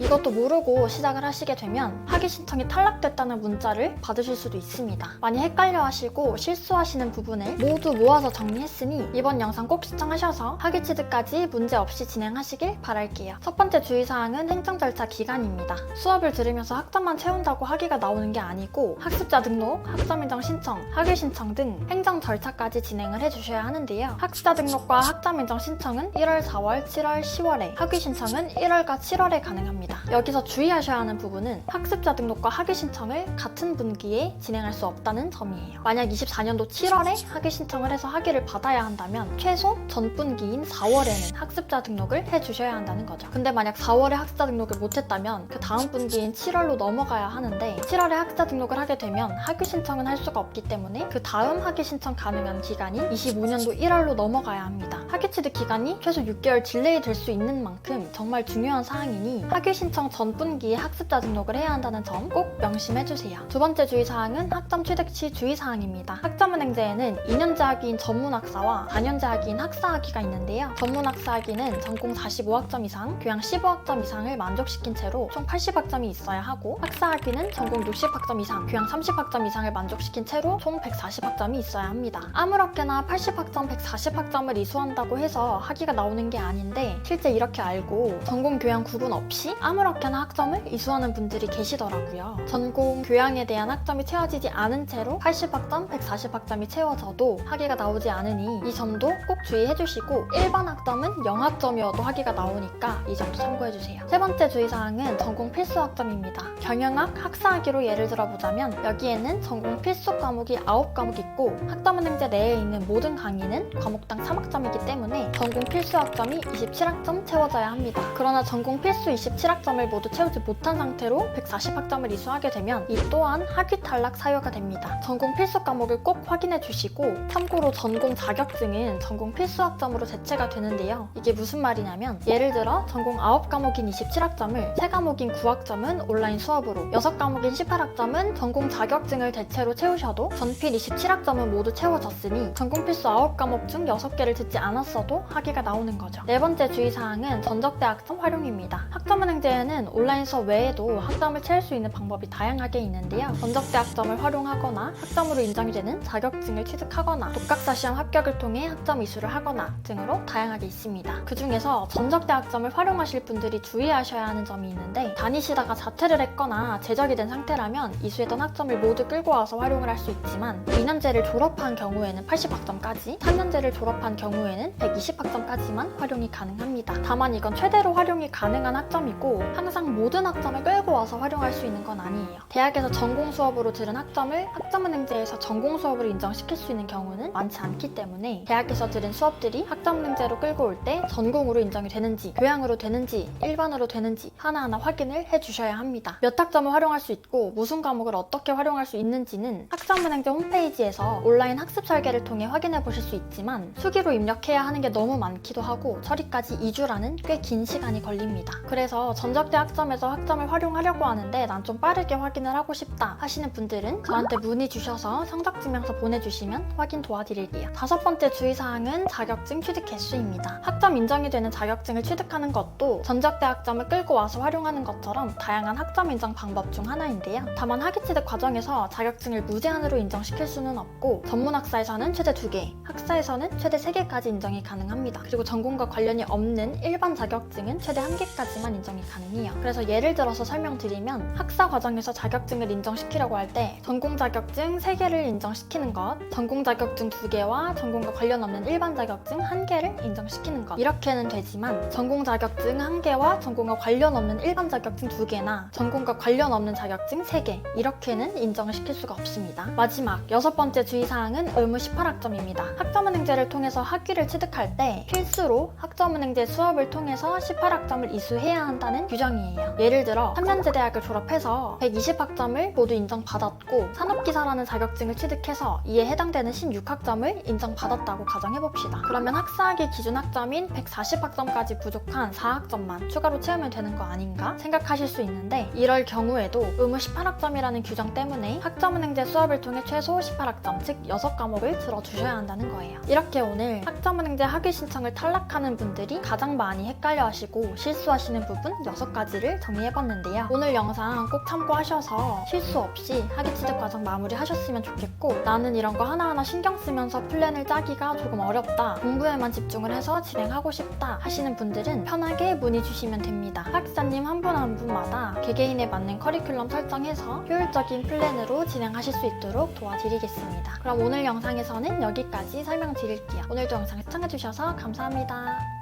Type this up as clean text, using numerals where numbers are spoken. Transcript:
이것도 모르고 시작을 하시게 되면 학위 신청이 탈락됐다는 문자를 받으실 수도 있습니다. 많이 헷갈려 하시고 실수하시는 부분을 모두 모아서 정리했으니 이번 영상 꼭 시청하셔서 학위 취득까지 문제 없이 진행하시길 바랄게요. 첫 번째 주의사항은 행정 절차 기간입니다. 수업을 들으면서 학점만 채운다고 학위가 나오는 게 아니고 학습자 등록, 학점 인정 신청, 학위 신청 등 행정 절차까지 진행을 해주셔야 하는데요. 학습자 등록과 학점 인정 신청은 1월, 4월, 7월, 10월에, 학위 신청은 1월과 7월에 가능합니다. 여기서 주의하셔야 하는 부분은 학습자 등록과 학위 신청을 같은 분기에 진행할 수 없다는 점이에요. 만약 24년도 7월에 학위 신청을 해서 학위를 받아야 한다면 최소 전분기인 4월에는 학습자 등록을 해주셔야 한다는 거죠. 근데 만약 4월에 학습자 등록을 못했다면 그 다음 분기인 7월로 넘어가야 하는데 7월에 학습자 등록을 하게 되면 학위 신청은 할 수가 없기 때문에 그 다음 학위 신청 가능한 기간인 25년도 1월로 넘어가야 합니다. 학위 취득 기간이 최소 6개월 딜레이 될 수 있는 만큼 정말 중요한 사항이니 학위 신청 전 분기에 학습자 등록을 해야 한다는 점 꼭 명심해주세요. 두 번째 주의사항은 학점 취득 시 주의사항입니다. 학점은행제에는 2년제 학위인 전문학사와 4년제 학위인 학사학위가 있는데요. 전문학사학위는 전공 45학점 이상, 교양 15학점 이상을 만족시킨 채로 총 80학점이 있어야 하고 학사학위는 전공 60학점 이상, 교양 30학점 이상을 만족시킨 채로 총 140학점이 있어야 합니다. 아무렇게나 80학점, 140학점을 이수한다고 해서 학위가 나오는 게 아닌데 실제 이렇게 알고 전공 교양 구분 없이 아무렇게나 학점을 이수하는 분들이 계시더라고요. 전공 교양에 대한 학점이 채워지지 않은 채로 80학점, 140학점이 채워져도 학위가 나오지 않으니 이 점도 꼭 주의해주시고 일반 학점은 0학점이어도 학위가 나오니까 이 점도 참고해주세요. 세 번째 주의사항은 전공 필수 학점입니다. 경영학, 학사학위로 예를 들어보자면 여기에는 전공 필수 과목이 9과목 있고 학점은행제 내에 있는 모든 강의는 과목당 3학점이기 때문에 전공 필수 학점이 27학점 채워져야 합니다. 그러나 전공 필수 27학점을 모두 채우지 못한 상태로 140학점을 이수하게 되면 이 또한 학위 탈락 사유가 됩니다. 전공 필수 과목을 꼭 확인해 주시고 참고로 전공 자격증은 전공 필수 학점으로 대체가 되는데요. 이게 무슨 말이냐면 예를 들어 전공 9과목인 27학점을 3과목인 9학점은 온라인 수업으로 6과목인 18학점은 전공 자격증을 대체로 채우셔도 전필 27학점은 모두 채워졌으니 전공 필수 9과목 중 6개를 듣지 않았어도 학위가 나오는 거죠. 네 번째 주의사항은 전적대 학점 활용입니다. 학점은행제에는 온라인 수업 외에도 학점을 채울 수 있는 방법이 다양하게 있는데요. 전적대 학점을 활용하거나 학점으로 인정이 되는 자격증을 취득하거나 독학사 시험 합격을 통해 학점 이수를 하거나 등으로 다양하게 있습니다. 그 중에서 전적대 학점을 활용하실 분들이 주의하셔야 하는 점이 있는데 다니시다가 자퇴를 했거나 제적이 된 상태라면 이수했던 학점을 모두 끌고 와서 활용을 할 수 있지만 2년제를 졸업한 경우에는 80학점까지, 3년제를 졸업한 경우에는 120학점까지만 활용이 가능합니다. 다만 이건 최대로 활용이 가능한 학점이고 항상 모든 학점을 끌고 와서 활용할 수 있는 건 아니에요. 대학에서 전공 수업으로 들은 학점을 학점은행제에서 전공 수업으로 인정시킬 수 있는 경우는 많지 않기 때문에 대학에서 들은 수업들이 학점은행제로 끌고 올 때 전공으로 인정이 되는지, 교양으로 되는지, 일반으로 되는지 하나하나 확인을 해주셔야 합니다. 몇 학점을 활용할 수 있고 무슨 과목을 어떻게 활용할 수 있는지는 학점은행제 홈페이지에서 온라인 학습 설계를 통해 확인해 보실 수 있지만 수기로 입력해야 하는 게 너무 많기도 하고 처리까지 2주라는 꽤 긴 시간이 걸립니다. 그래서 전적대 학점에서 학점을 활용하려고 하는데 난 좀 빠르게 확인을 하고 싶다 하시는 분들은 저한테 문의 주셔서 성적증명서 보내주시면 확인 도와드릴게요. 다섯 번째 주의사항은 자격증 취득 개수입니다. 학점 인정이 되는 자격증을 취득하는 것도 전적대 학점을 끌고 와서 활용하는 것처럼 다양한 학점 인정 방법 중 하나인데요. 다만 학위 취득 과정에서 자격증을 무제한으로 인정시킬 수는 없고 전문학사에서는 최대 2개, 학사에서는 최대 3개까지 인정이 가능합니다. 그리고 전공과 관련이 없는 일반 자격증은 최대 1개까지만 인정이 가능해요. 그래서 예를 들어서 설명드리면 학사 과정에서 자격증을 인정시키려고 할 때 전공 자격증 3개를 인정시키는 것, 전공 자격증 2개와 전공과 관련 없는 일반 자격증 1개를 인정시키는 것 이렇게는 되지만 전공 자격증 1개와 전공과 관련 없는 일반 자격증 2개나 전공과 관련 없는 자격증 3개 이렇게는 인정을 시킬 수가 없습니다. 마지막 여섯 번째 주의사항은 의무 18학점입니다. 학점은행제를 통해서 학위를 취득할 때 필수로 학점은행제 수업을 통해서 18학점을 이수해야 한다는 규정이에요. 예를 들어 3년제 대학을 졸업해서 120학점을 모두 인정받았고 산업기사라는 자격증을 취득해서 이에 해당되는 16학점을 인정받았다고 가정해봅시다. 그러면 학사학위 기준 학점인 140학점까지 부족한 4학점만 추가로 채우면 되는 거 아닌가 생각하실 수 있는데 이럴 경우에도 의무 18학점이라는 규정 때문에 학점은행제 수업을 통해 최소 18학점, 즉 6과목을 들어주셔야 한다는 거예요. 이렇게 오늘 학점은행제 학위 신청을 탈락하는 분들이 가장 많이 헷갈려 하시고 실수하시는 부분 6가지를 정리해봤는데요. 오늘 영상 꼭 참고하셔서 실수 없이 학위취득 과정 마무리하셨으면 좋겠고, 나는 이런 거 하나하나 신경 쓰면서 플랜을 짜기가 조금 어렵다, 공부에만 집중을 해서 진행하고 싶다 하시는 분들은 편하게 문의 주시면 됩니다. 학사님 한 분 한 분마다 개개인에 맞는 커리큘럼 설정해서 효율적인 플랜으로 진행하실 수 있도록 도와드리겠습니다. 그럼 오늘 영상에서는 여기까지 설명드릴게요. 오늘도 영상 시청해주셔서 감사합니다.